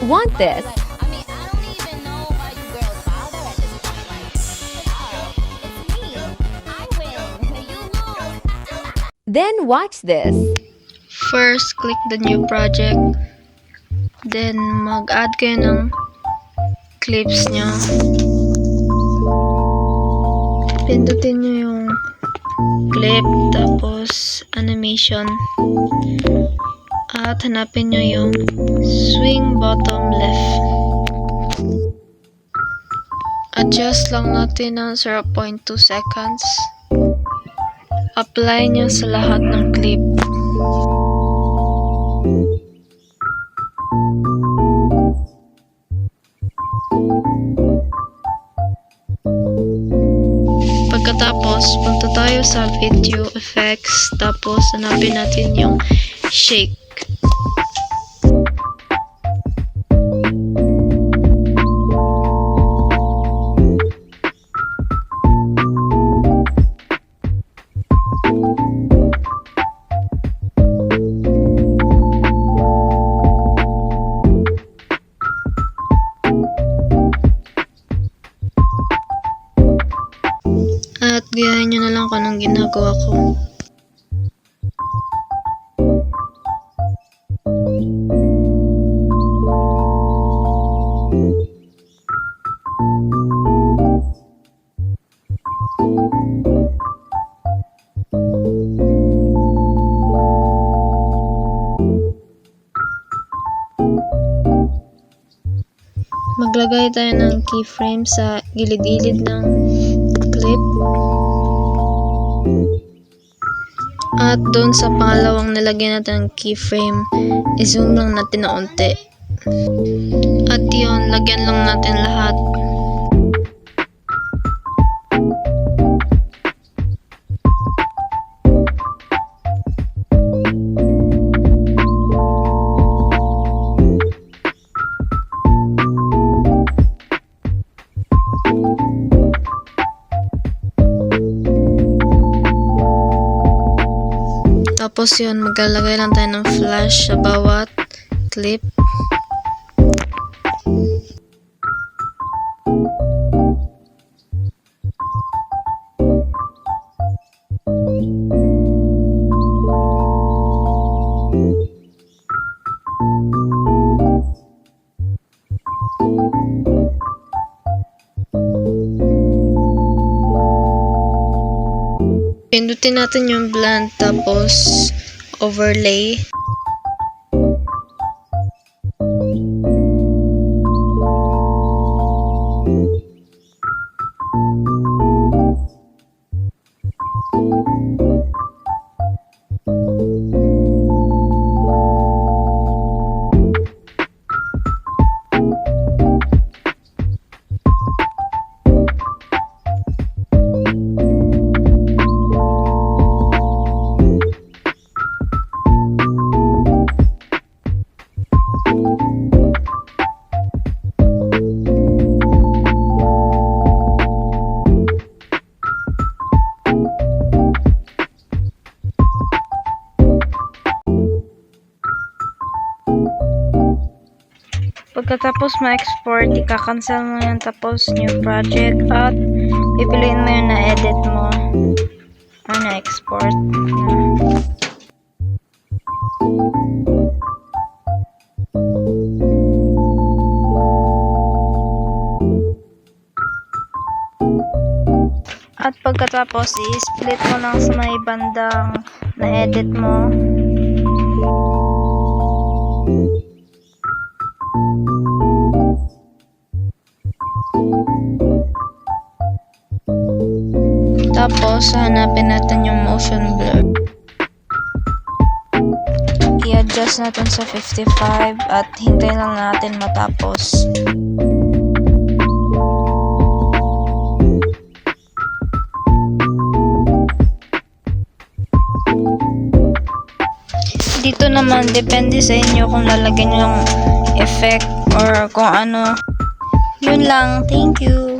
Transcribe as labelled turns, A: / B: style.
A: Want this? Then watch this.
B: First, click the new project. Then, mag-add kayo ng clips nyo. Pindutin nyo yung clip, tapos animation. At hanapin nyo yung swing bottom left. Adjust lang natin ng 0.2 seconds. Apply nyo sa lahat ng clip. Pagkatapos, punta tayo sa video effects, tapos hanapin natin yung shake. At gayahin nyo na lang kung anong ginagawa ko. Maglagay tayo ng keyframe sa gilid-gilid ng clip. At doon sa pangalawang nilagyan natin ng keyframe, i-zoom lang natin na unti. At yun, lagyan lang natin lahat. Tapos yun, maglalagay lang tayo ng flash sa bawat clip. Pindutin natin yung blend, tapos overlay. Pagkatapos ma-export, ika-cancel mo yan, tapos new project, at pipiliin mo yung na-edit mo or na-export. At pagkatapos, i-split mo lang sa may bandang na-edit mo. Tapos, hanapin natin yung motion blur. I-adjust natin sa 55 at hintayin lang natin matapos. Dito naman, depende sa inyo kung lalagyan nyo ng effect or kung ano. Yun lang. Thank you.